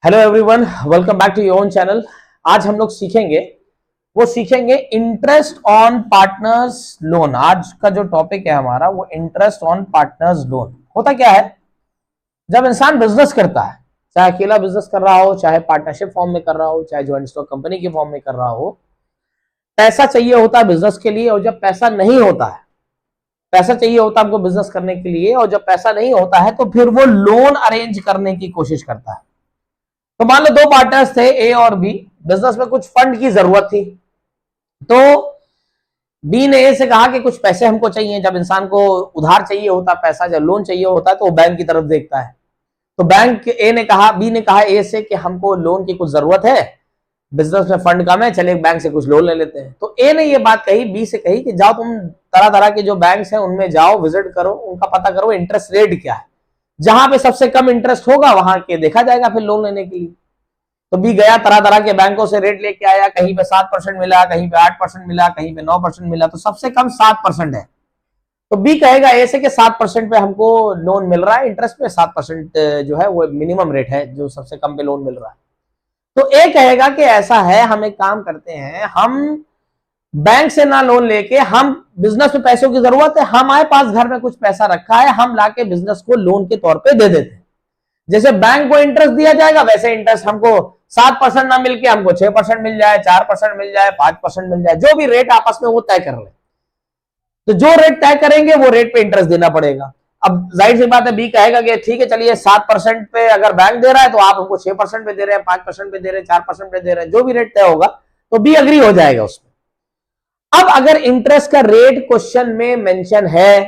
Hello everyone, welcome back to your own channel. आज हम लोग सीखेंगे इंटरेस्ट ऑन पार्टनर्स लोन। आज का जो टॉपिक है हमारा वो इंटरेस्ट ऑन पार्टनर्स लोन। होता क्या है, जब इंसान बिजनेस करता है, चाहे अकेला बिजनेस कर रहा हो, चाहे पार्टनरशिप फॉर्म में कर रहा हो, चाहे ज्वाइंट स्टॉक कंपनी के फॉर्म में कर रहा हो, पैसा चाहिए होता है बिजनेस के लिए। और जब पैसा नहीं होता है, पैसा चाहिए होता है आपको बिजनेस करने के लिए, और जब पैसा नहीं होता है तो फिर वो लोन अरेंज करने की कोशिश करता है। तो मान लो दो पार्टनर्स थे, ए और बी। बिजनेस में कुछ फंड की जरूरत थी, तो बी ने ए से कहा कि कुछ पैसे हमको चाहिए। जब इंसान को उधार चाहिए होता पैसा, जब लोन चाहिए होता है तो वो बैंक की तरफ देखता है। तो बैंक बी ने कहा ए से कि हमको लोन की कुछ जरूरत है, बिजनेस में फंड कम है, चले बैंक से कुछ लोन ले लेते हैं। तो ए ने ये बात कही बी से कही कि जाओ तुम तरह तरह के जो बैंक्स हैं उनमें जाओ, विजिट करो, उनका पता करो इंटरेस्ट रेट क्या है। जहां पे सबसे कम इंटरेस्ट होगा वहां के देखा जाएगा फिर लोन लेने के लिए। तो बी गया, तरह तरह के बैंकों से रेट लेके आया। कहीं पे 7% मिला, कहीं पे 8% मिला, कहीं पे 9% मिला, तो सबसे कम 7% है। तो बी कहेगा ए से कि 7% पे हमको लोन मिल रहा है, इंटरेस्ट पे 7% जो है वो मिनिमम रेट है जो सबसे कम पे लोन मिल रहा है। तो ए कहेगा कि ऐसा है, हम एक काम करते हैं, हम बैंक से ना लोन लेके, हम बिजनेस में पैसों की जरूरत है, हमारे पास घर में कुछ पैसा रखा है, हम लाके बिजनेस को लोन के तौर पे दे देते हैं। जैसे बैंक को इंटरेस्ट दिया जाएगा वैसे इंटरेस्ट हमको 7% ना मिलके हमको 6% मिल जाए, 4% मिल जाए, 5% मिल जाए, जो भी रेट आपस में वो तय कर ले। तो जो रेट तय करेंगे वो रेट पे इंटरेस्ट देना पड़ेगा। अब जाहिर सी बात है, बी कहेगा कि ठीक है चलिए 7% पे अगर बैंक दे रहा है तो आप हमको 6% पे दे रहे हैं, 5% पे दे रहे हैं, 4% पे दे रहे हैं, जो भी रेट तय होगा तो बी अग्री हो जाएगा उसमें। अब अगर इंटरेस्ट का रेट क्वेश्चन में मेंशन है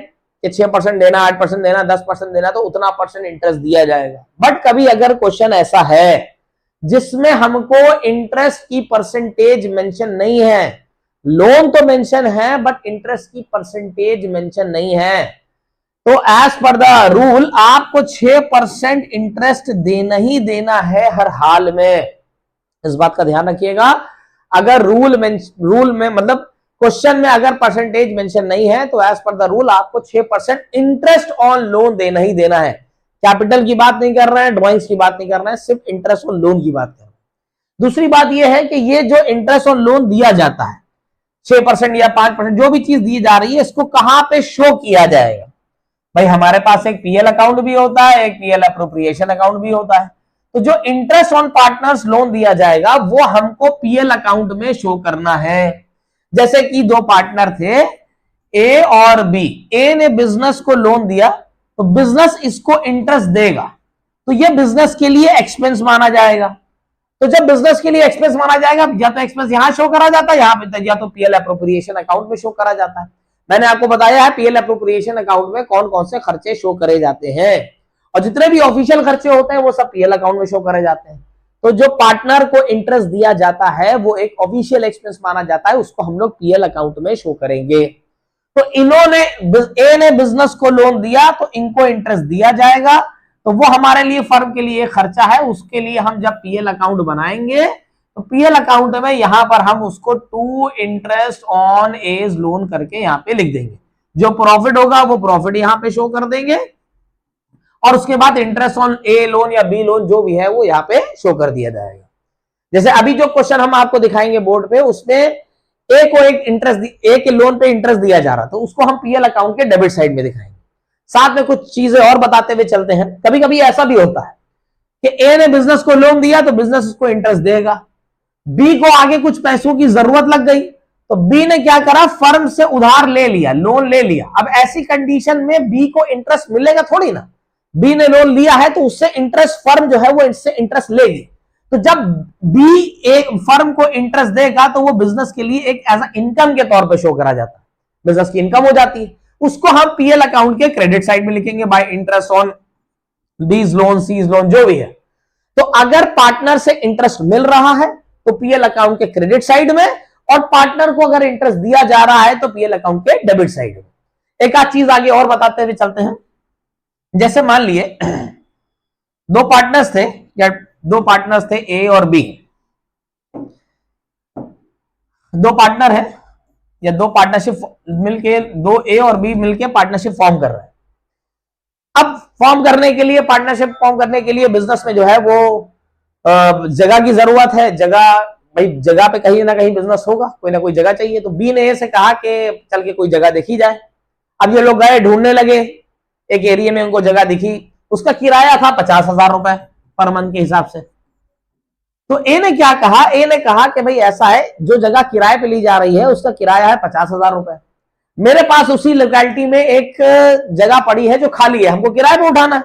कि 6% देना, 8% देना, 10% देना, तो उतना परसेंट इंटरेस्ट दिया जाएगा। बट कभी अगर क्वेश्चन ऐसा है जिसमें हमको इंटरेस्ट की परसेंटेज मेंशन नहीं है, लोन तो मेंशन है बट इंटरेस्ट की परसेंटेज मेंशन नहीं है, तो एज पर द रूल आपको 6% इंटरेस्ट देना ही देना है हर हाल में। इस बात का ध्यान रखिएगा। अगर रूल में मतलब क्वेश्चन में अगर परसेंटेज मेंशन नहीं है तो एज पर द रूल आपको 6% इंटरेस्ट ऑन लोन देना ही देना है। कैपिटल की बात नहीं कर रहे हैं, ड्राइंग्स की बात नहीं कर रहे हैं, सिर्फ इंटरेस्ट ऑन लोन की बात कर रहे हैं। दूसरी बात यह है कि ये जो इंटरेस्ट ऑन लोन दिया जाता है 6% या 5%, जो भी चीज दी जा रही है, इसको कहां पे शो किया जाएगा? भाई हमारे पास एक पीएल अकाउंट भी होता है, एक पीएल अप्रोप्रिएशन अकाउंट भी होता है। तो जो इंटरेस्ट ऑन पार्टनर्स लोन दिया जाएगा वो हमको पीएल अकाउंट में शो करना है। जैसे कि दो पार्टनर थे ए और बी, ए ने बिजनेस को लोन दिया तो बिजनेस इसको इंटरेस्ट देगा, तो यह बिजनेस के लिए एक्सपेंस माना जाएगा। तो जब बिजनेस के लिए एक्सपेंस माना जाएगा, या तो एक्सपेंस यहां शो करा जाता है, यहां पे, या तो पीएल अप्रोप्रिएशन अकाउंट में शो करा जाता है। मैंने आपको बताया है पीएल अप्रोप्रिएशन अकाउंट में कौन कौन से खर्चे शो करे जाते हैं, और जितने भी ऑफिशियल खर्चे होते हैं वो सब पीएल अकाउंट में शो करे जाते हैं। तो जो पार्टनर को इंटरेस्ट दिया जाता है वो एक ऑफिशियल एक्सपेंस माना जाता है, उसको हम लोग पीएल अकाउंट में शो करेंगे। तो इन्होंने, ए ने बिजनेस को लोन दिया तो इनको इंटरेस्ट दिया जाएगा, तो वो हमारे लिए, फर्म के लिए खर्चा है। उसके लिए हम जब पीएल अकाउंट बनाएंगे तो पीएल अकाउंट में यहां पर हम उसको to interest on as loan करके यहां पे लिख देंगे। जो प्रॉफिट होगा वो प्रॉफिट यहां पे शो कर देंगे, और उसके बाद इंटरेस्ट ऑन ए लोन या बी लोन जो भी है वो यहाँ पे शो कर दिया जाएगा। जैसे अभी जो क्वेश्चन हम आपको दिखाएंगे बोर्ड पे, उसमें ए को एक इंटरेस्ट, ए के लोन पे इंटरेस्ट दिया जा रहा, तो उसको हम पीएल अकाउंट के डेबिट साइड में दिखाएंगे। साथ में कुछ चीजें और बताते हुए चलते हैं। कभी कभी ऐसा भी होता है कि ए ने बिजनेस को लोन दिया तो बिजनेस उसको इंटरेस्ट देगा, बी को आगे कुछ पैसों की जरूरत लग गई तो बी ने क्या करा, फर्म से उधार ले लिया, लोन ले लिया। अब ऐसी कंडीशन में बी को इंटरेस्ट मिलेगा थोड़ी ना, बी ने लोन लिया है तो उससे इंटरेस्ट फर्म जो है वो इससे इंटरेस्ट लेगी। तो जब बी एक फर्म को इंटरेस्ट देगा तो वो बिजनेस के लिए एक एज इनकम के तौर पे शो करा जाता है, बिजनेस की इनकम हो जाती है। उसको हम पीएल अकाउंट के क्रेडिट साइड में लिखेंगे, by interest on these loan, सीज लोन, जो भी है। तो अगर पार्टनर से इंटरेस्ट मिल रहा है तो पीएल अकाउंट के क्रेडिट साइड में, और पार्टनर को अगर इंटरेस्ट दिया जा रहा है तो पीएल अकाउंट के डेबिट साइड में। एक आध चीज आगे और बताते हुए चलते हैं। जैसे मान लिए दो पार्टनर्स थे, या दो पार्टनर्स थे ए और बी, दो पार्टनर है या दो पार्टनरशिप मिलके, दो ए और बी मिलके पार्टनरशिप फॉर्म कर रहे हैं। अब फॉर्म करने के लिए, पार्टनरशिप फॉर्म करने के लिए बिजनेस में जो है वो जगह की जरूरत है, जगह भाई जगह पे कहीं ना कहीं बिजनेस होगा, कोई ना कोई जगह चाहिए। तो बी ने ए से कहा कि चल के कोई जगह देखी जाए। अब ये लोग गए ढूंढने लगे, एक एरिया में उनको जगह दिखी, उसका किराया था 50,000 रुपए पर मंथ के हिसाब से। तो ए ने क्या कहा, ए ने कहा कि भाई ऐसा है, जो जगह किराए पे ली जा रही है उसका किराया है 50,000 रुपए। मेरे पास उसी लोकेलिटी में एक जगह पड़ी है जो खाली है, हमको किराए पे उठाना है,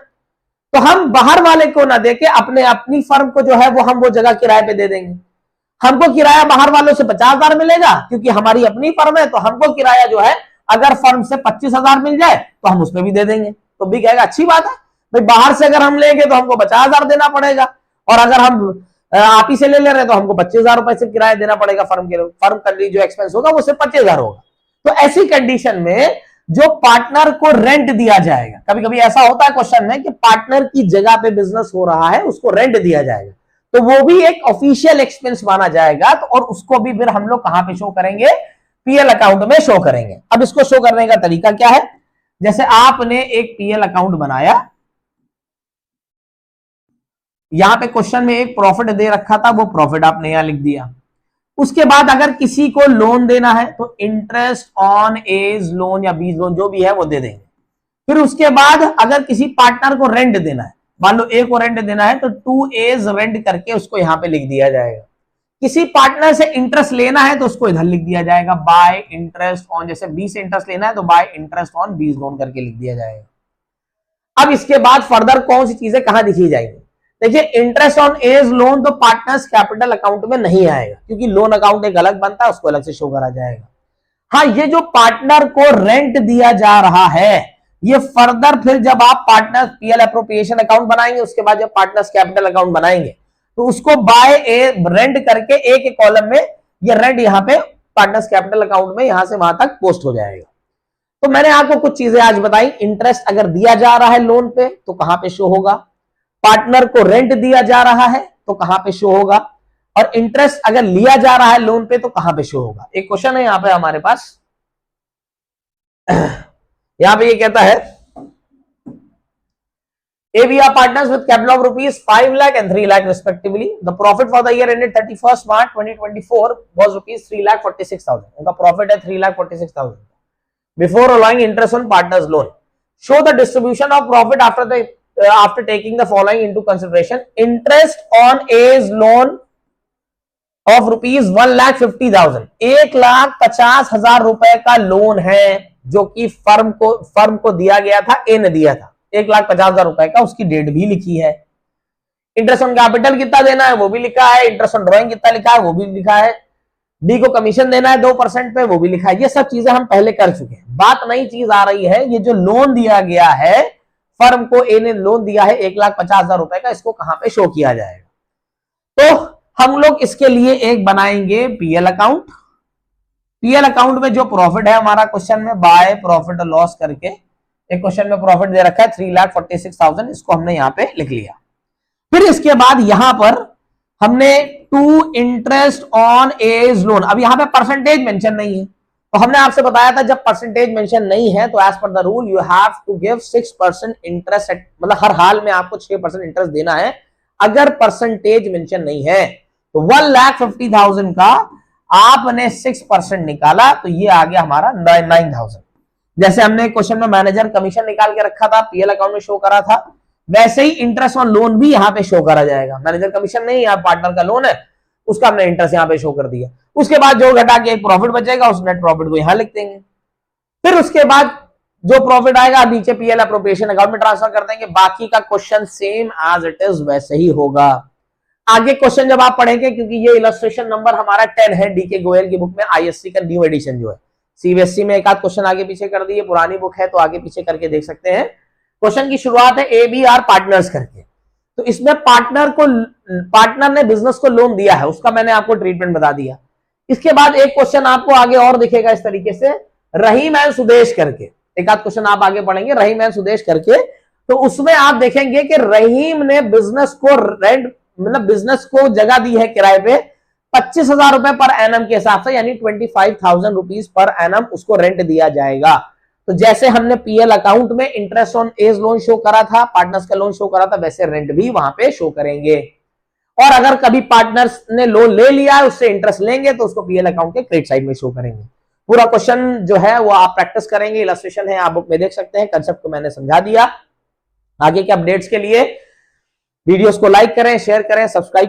तो हम बाहर वाले को ना देके अपनी फर्म को जो है हम वो जगह किराए पे दे देंगे। हमको किराया बाहर वालों से 50,000 मिलेगा, क्योंकि हमारी अपनी फर्म है, तो हमको किराया जो है अगर फर्म से 25,000 मिल जाए तो हम उसमें भी दे देंगे। तो भी कहेगा अच्छी बात है भाई, बाहर से अगर हम लेंगे तो हमको 50,000 देना पड़ेगा, और अगर हम आप ही से ले रहे हैं तो हमको 25,000 रुपए से किराया देना पड़ेगा। फर्म का जो एक्सपेंस होगा वो सिर्फ 25,000 होगा। तो ऐसी कंडीशन में जो पार्टनर को रेंट दिया जाएगा, कभी कभी ऐसा होता है क्वेश्चन में कि पार्टनर की जगह पे बिजनेस हो रहा है, उसको रेंट दिया जाएगा, तो वो भी एक ऑफिशियल एक्सपेंस माना जाएगा। तो और उसको भी फिर हम लोग कहां पे शो करेंगे, पीएल अकाउंट में शो करेंगे। अब इसको शो करने का तरीका क्या है, जैसे आपने एक पीएल अकाउंट बनाया, यहां पे क्वेश्चन में एक प्रॉफिट दे रखा था, वो प्रॉफिट आपने यहां लिख दिया। उसके बाद अगर किसी को लोन देना है तो इंटरेस्ट ऑन एज लोन या बीज लोन जो भी है वो दे देंगे। फिर उसके बाद अगर किसी पार्टनर को रेंट देना है, मान लो ए को रेंट देना है, तो 2 एज रेंट करके उसको यहां पे लिख दिया जाएगा। किसी पार्टनर से इंटरेस्ट लेना है तो उसको इधर लिख दिया जाएगा बाय इंटरेस्ट ऑन, जैसे बी से इंटरेस्ट लेना है तो बाय इंटरेस्ट ऑन बीज लोन करके लिख दिया जाएगा। अब इसके बाद फर्दर कौन सी चीजें कहां दिखी जाएंगी, देखिए इंटरेस्ट ऑन एज लोन तो पार्टनर्स कैपिटल अकाउंट में नहीं आएगा, क्योंकि लोन अकाउंट एक अलग बनता है, उसको अलग से शो करा जाएगा। हाँ, ये जो पार्टनर को रेंट दिया जा रहा है, ये फर्दर फिर जब आप पार्टनर्स पीएल एप्रोप्रिएशन अकाउंट बनाएंगे, उसके बाद जब पार्टनर्स कैपिटल अकाउंट बनाएंगे तो उसको बाय ए रेंट करके एक एक कॉलम में ये रेंट यहाँ पे पार्टनर्स कैपिटल अकाउंट में यहां से वहां तक पोस्ट हो जाएगा। तो मैंने आपको कुछ चीजें आज बताई, इंटरेस्ट अगर दिया जा रहा है लोन पे तो कहां पे शो होगा, पार्टनर को रेंट दिया जा रहा है तो कहां पे शो होगा, और इंटरेस्ट अगर लिया जा रहा है लोन पे तो कहां पे शो होगा। एक क्वेश्चन है यहां पे हमारे पास, यहां पे ये कहता है ABR partners with capital of rupees 5 lakh and 3 lakh respectively. The profit for the year ended 31st March 2024 was rupees 3,46,000. उनका प्रॉफिट है 3,46,000 before allowing interest on partners loan. Show the distribution of profit after taking the following into consideration. Interest on A's loan of rupees 1,50,000. 1,50,000 रुपए का loan है जो कि firm को दिया गया था, ए ने दिया था 1,50,000 रुपए का, उसकी डेट भी लिखी है। इंटरेस्ट ऑन कैपिटल कितना देना है वो भी लिखा है, इंटरेस्ट ऑन ड्रॉइंग कितना लिखा है वो भी लिखा है, डी को कमीशन देना है 2% पे वो भी लिखा है। ये सब चीजें हम पहले कर चुके हैं। बात नई चीज आ रही है, ये जो लोन दिया गया है, फर्म को ए ने लोन दिया है 1,50,000 रुपए का, इसको कहां पे शो किया जाएगा। तो हम लोग इसके लिए एक बनाएंगे पीएल अकाउंट। पीएल अकाउंट में जो प्रॉफिट है हमारा क्वेश्चन में बाय प्रॉफिट और लॉस करके, एक क्वेश्चन में प्रॉफिट दे रखा है 3,46,000, इसको हमने यहां पे लिख लिया। फिर इसके बाद यहां पर हमने to interest on as loan, अब यहां पे परसेंटेज मेंशन नहीं है, तो हमने आपसे बताया था जब परसेंटेज मेंशन नहीं है तो as per the rule you have to give 6% interest, मतलब हर हाल में आपको 6% इंटरेस्ट देना है अगर परसेंटेज मेंशन नहीं है। तो 1,50,000 का आपने 6% निकाला तो ये आ गया हमारा 9,000। जैसे हमने क्वेश्चन में मैनेजर कमीशन निकाल के रखा था, पीएल अकाउंट में शो करा था, वैसे ही इंटरेस्ट ऑन लोन भी यहाँ पे शो करा जाएगा। मैनेजर कमीशन नहीं, यहाँ पार्टनर का लोन है, उसका हमने इंटरेस्ट यहाँ पे शो कर दिया। उसके बाद जो घटा के एक प्रॉफिट बचेगा उस नेट प्रॉफिट को यहाँ लिख देंगे। फिर उसके बाद जो प्रॉफिट आएगा नीचे पीएल एप्रोप्रिएशन अकाउंट में ट्रांसफर कर देंगे। बाकी का question same as it is वैसे ही होगा। आगे क्वेश्चन जब आप पढ़ेंगे, क्योंकि ये इलस्ट्रेशन नंबर हमारा 10 है डीके गोयल की बुक में, आईएससी का न्यू एडिशन जो है, सीबीएसई में एक आध क्वेश्चन आगे पीछे कर दिए, पुरानी बुक है तो आगे पीछे करके देख सकते हैं। क्वेश्चन की शुरुआत है ABR पार्टनर्स करके, तो इसमें पार्टनर ने बिजनेस को लोन दिया है, उसका मैंने आपको ट्रीटमेंट बता दिया। इसके बाद एक क्वेश्चन आपको आगे और दिखेगा इस तरीके से, रहीम एंड सुदेश करके, एक आध क्वेश्चन आप आगे पढ़ेंगे रहीम एंड सुदेश करके, तो उसमें आप देखेंगे कि रहीम ने बिजनेस को रेंट, मतलब बिजनेस को जगह दी है किराए पे 25,000 रुपए पर एनम के हिसाब से, यानी 25,000 रुपीज पर एनम उसको रेंट दिया जाएगा। तो जैसे हमने पीएल अकाउंट में interest on as loan show करा था, पार्टनर्स का लोन शो करा था, वैसे रेंट भी वहां पे शो करेंगे। और अगर कभी पार्टनर्स ने लोन ले लिया है उससे इंटरेस्ट लेंगे तो उसको पीएल अकाउंट के क्रेडिट साइड में शो करेंगे। पूरा क्वेश्चन जो है वो आप प्रैक्टिस करेंगे, इलस्ट्रेशन है आप बुक में देख सकते हैं, कंसेप्ट को मैंने समझा दिया। आगे के अपडेट्स के लिए वीडियोस को लाइक करें, शेयर करें, सब्सक्राइब